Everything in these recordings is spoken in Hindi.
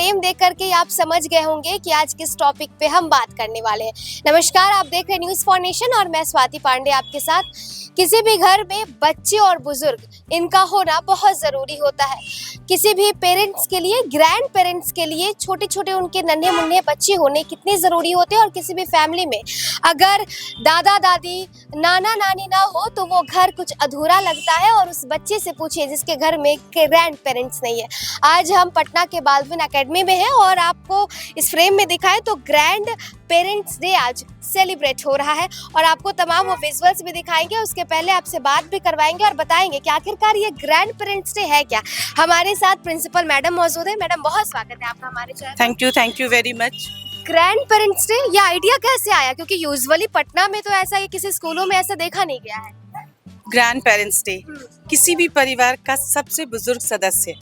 फ्रेम देख करके आप समझ गए होंगे कि आज किस टॉपिक पे हम बात करने वाले हैं। नमस्कार, आप देख रहे हैं न्यूज़ फॉर नेशन और मैं स्वाति पांडे आपके साथ। किसी भी घर में बच्चे और बुजुर्ग इनका होना बहुत ज़रूरी होता है। किसी भी पेरेंट्स के लिए, ग्रैंड पेरेंट्स के लिए छोटे छोटे उनके नन्हे मुन्ने बच्चे होने कितने ज़रूरी होते हैं। और किसी भी फैमिली में अगर दादा दादी, नाना नानी ना हो तो वो घर कुछ अधूरा लगता है। और उस बच्चे से पूछिए जिसके घर में ग्रैंड पेरेंट्स नहीं है। आज हम पटना के बालविन एकेडमी में हैं और आपको इस फ्रेम में दिखाएं तो ग्रैंड पेरेंट्स डे आज सेलिब्रेट हो रहा है और आपको तमाम वो विजुअल्स भी दिखाएंगे। उसके पहले आपसे बात भी करवाएंगे और बताएंगे कि आखिरकार ये ग्रैंड पेरेंट्स डे है क्या। हमारे साथ प्रिंसिपल मैडम मौजूद है। मैडम, बहुत स्वागत है आपका हमारे channel. Thank you very much. Grand parents day, ये आइडिया कैसे आया? क्योंकि यूजुअली पटना में तो ऐसा है, किसी स्कूलों में ऐसा देखा नहीं गया है। ग्रैंड पेरेंट्स डे किसी भी परिवार का सबसे बुजुर्ग सदस्य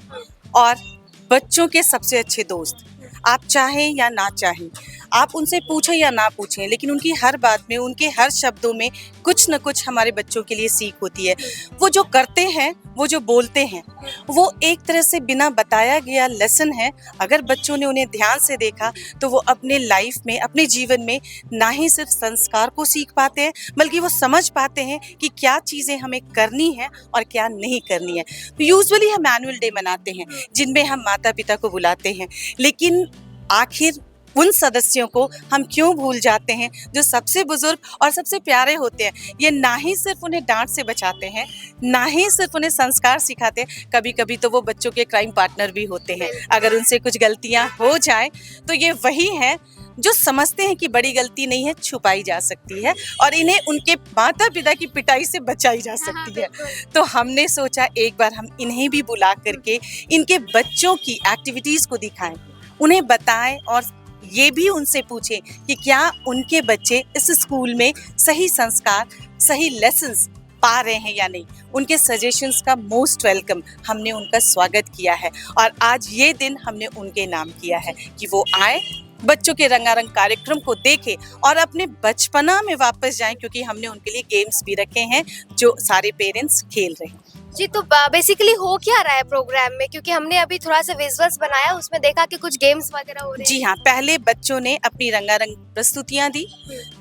और बच्चों के सबसे अच्छे दोस्त। आप चाहें या ना चाहें, आप उनसे पूछें या ना पूछें, लेकिन उनकी हर बात में, उनके हर शब्दों में कुछ न कुछ हमारे बच्चों के लिए सीख होती है। वो जो करते हैं, वो जो बोलते हैं, वो एक तरह से बिना बताया गया लेसन है। अगर बच्चों ने उन्हें ध्यान से देखा तो वो अपने लाइफ में, अपने जीवन में ना ही सिर्फ संस्कार को सीख पाते हैं, बल्कि वो समझ पाते हैं कि क्या चीज़ें हमें करनी है और क्या नहीं करनी है। तो यूजुअली हम एनुअल डे मनाते हैं जिनमें हम माता पिता को बुलाते हैं, लेकिन आखिर उन सदस्यों को हम क्यों भूल जाते हैं जो सबसे बुजुर्ग और सबसे प्यारे होते हैं। ये ना ही सिर्फ उन्हें डांट से बचाते हैं, ना ही सिर्फ उन्हें संस्कार सिखाते हैं, कभी कभी तो वो बच्चों के क्राइम पार्टनर भी होते हैं। अगर उनसे कुछ गलतियां हो जाए तो ये वही हैं जो समझते हैं कि बड़ी गलती नहीं है, छुपाई जा सकती है और इन्हें उनके माता पिता की पिटाई से बचाई जा सकती है। तो हमने सोचा एक बार हम इन्हें भी बुला करके इनके बच्चों की एक्टिविटीज़ को दिखाएं, उन्हें बताएं और ये भी उनसे पूछें कि क्या उनके बच्चे इस स्कूल में सही संस्कार, सही लेसन्स पा रहे हैं या नहीं। उनके सजेशंस का मोस्ट वेलकम, हमने उनका स्वागत किया है और आज ये दिन हमने उनके नाम किया है कि वो आए, बच्चों के रंगारंग कार्यक्रम को देखें और अपने बचपना में वापस जाएं, क्योंकि हमने उनके लिए गेम्स भी रखे हैं जो सारे पेरेंट्स खेल रहे हैं। जी, तो बेसिकली हो क्या रहा है प्रोग्राम में? क्योंकि हमने अभी थोड़ा सा विजुअल्स बनाया, उसमें देखा कि कुछ गेम्स वगैरह हो रहे हैं। जी हाँ, पहले बच्चों ने अपनी रंगारंग प्रस्तुतियां दी।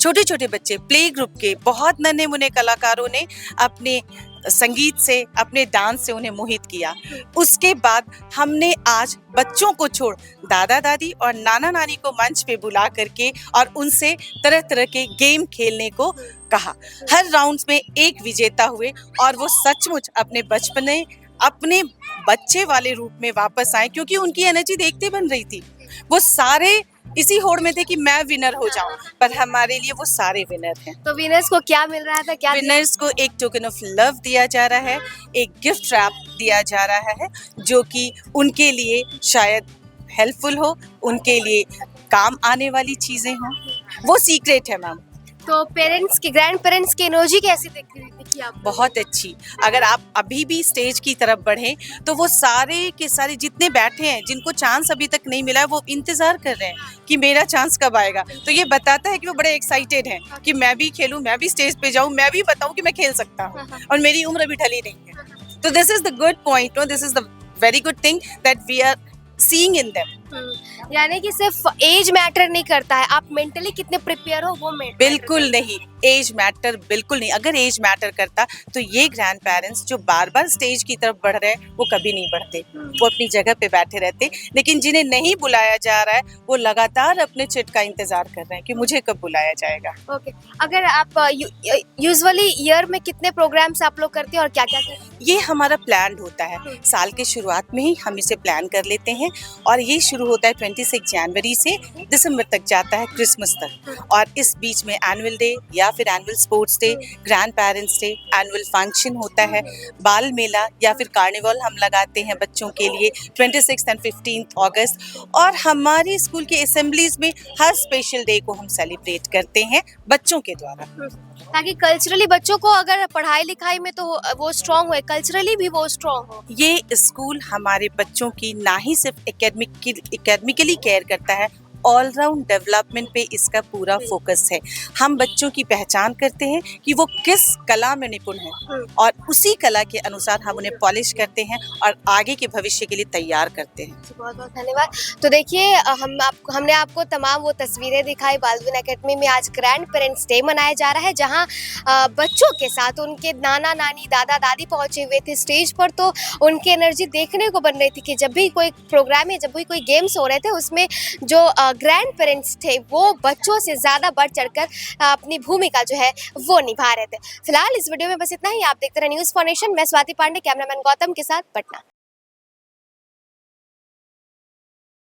छोटे छोटे बच्चे, प्ले ग्रुप के बहुत नन्हे मुन्ने कलाकारों ने अपने संगीत से, अपने डांस से उन्हें मोहित किया। उसके बाद हमने आज बच्चों को छोड़ दादा दादी और नाना नानी को मंच पे बुला करके और उनसे तरह तरह के गेम खेलने को कहा। हर राउंड्स में एक विजेता हुए और वो सचमुच अपने बचपने, अपने बच्चे वाले रूप में वापस आए, क्योंकि उनकी एनर्जी देखते बन रही थी। वो सारे इसी होड़ में थे कि मैं विनर हो जाऊं, पर हमारे लिए वो सारे विनर हैं। तो विनर्स को क्या मिल रहा था? क्या विनर्स को एक टोकन ऑफ लव दिया जा रहा है, एक गिफ्ट रैप दिया जा रहा है जो कि उनके लिए शायद हेल्पफुल हो, उनके लिए काम आने वाली चीजें हों। वो सीक्रेट है मैम। तो पेरेंट्स की, ग्रैंड पेरेंट्स की एनर्जी कैसी दिखी आपको? बहुत अच्छी। अगर आप अभी भी स्टेज की तरफ बढ़ें तो वो सारे के सारे जितने बैठे हैं, जिनको चांस अभी तक नहीं मिला है, वो इंतजार कर रहे हैं कि मेरा चांस कब आएगा। तो ये बताता है कि वो बड़े एक्साइटेड हैं कि मैं भी खेलूं, मैं भी स्टेज पे जाऊं, मैं भी बताऊं कि मैं खेल सकता हूं और मेरी उम्र अभी ढली नहीं है। तो this is the good point, this is the very good thing that we are seeing in them. यानी कि सिर्फ एज मैटर नहीं करता है, आप मेंटली कितने प्रिपेयर हो वो मैटर। बिल्कुल नहीं, एज मैटर बिल्कुल नहीं। अगर एज मैटर करता तो ये ग्रैंड पेरेंट्स जो बार बार स्टेज की तरफ बढ़ रहे हैं वो कभी नहीं बढ़ते, वो अपनी जगह पे बैठे रहते। लेकिन जिन्हें नहीं बुलाया जा रहा है वो लगातार अपने चिट का इंतजार कर रहे हैं कि मुझे कब बुलाया जाएगा। ओके, अगर आप यूजुअली ईयर में कितने प्रोग्राम्स आप लोग करते हैं और क्या क्या करते हैं? ये हमारा प्लान होता है, साल के शुरुआत में ही हम इसे प्लान कर लेते हैं और ये शुरू होता है 26 जनवरी से दिसंबर तक जाता है, क्रिसमस तक। और इस बीच में एनुअल डे या फिर annual sports day, grand parents day, annual function होता है, बाल मेला या फिर कार्निवल हम लगाते हैं बच्चों के लिए 26 एंड 15 अगस्त। और हमारे स्कूल के असेंबलीज में हर स्पेशल डे को हम सेलिब्रेट करते हैं बच्चों के द्वारा, ताकि कल्चरली बच्चों को, अगर पढ़ाई लिखाई में तो वो स्ट्रांग हो, कल्चरली भी वो स्ट्रांग हो। ये स्कूल हमारे बच्चों की ना ही सिर्फ एकेडमिकली केयर करता है, ऑलराउंड डेवलपमेंट पे इसका पूरा फोकस है। हम बच्चों की पहचान करते हैं कि वो किस कला में निपुण है और उसी कला के अनुसार हम उन्हें पॉलिश करते हैं और आगे के भविष्य के लिए तैयार करते हैं। बहुत बहुत धन्यवाद। तो देखिए हमने आपको तमाम वो तस्वीरें दिखाई। बालविन एकेडमी में आज ग्रैंड पेरेंट्स डे मनाया जा रहा है, जहां बच्चों के साथ उनके नाना नानी दादा दादी पहुंचे हुए थे स्टेज पर। तो उनकी एनर्जी देखने को बन रही थी कि जब भी कोई प्रोग्राम या जब भी कोई गेम्स हो रहे थे उसमें जो ग्रैंड पेरेंट्स थे वो बच्चों से ज़्यादा बढ़ चढ़कर अपनी भूमिका जो है वो निभा रहे थे। फिलहाल इस वीडियो में बस इतना ही। आप देखते रहे न्यूज़ फॉर नेशन। मैं स्वाति पांडे, कैमरामैन गौतम के साथ पटना।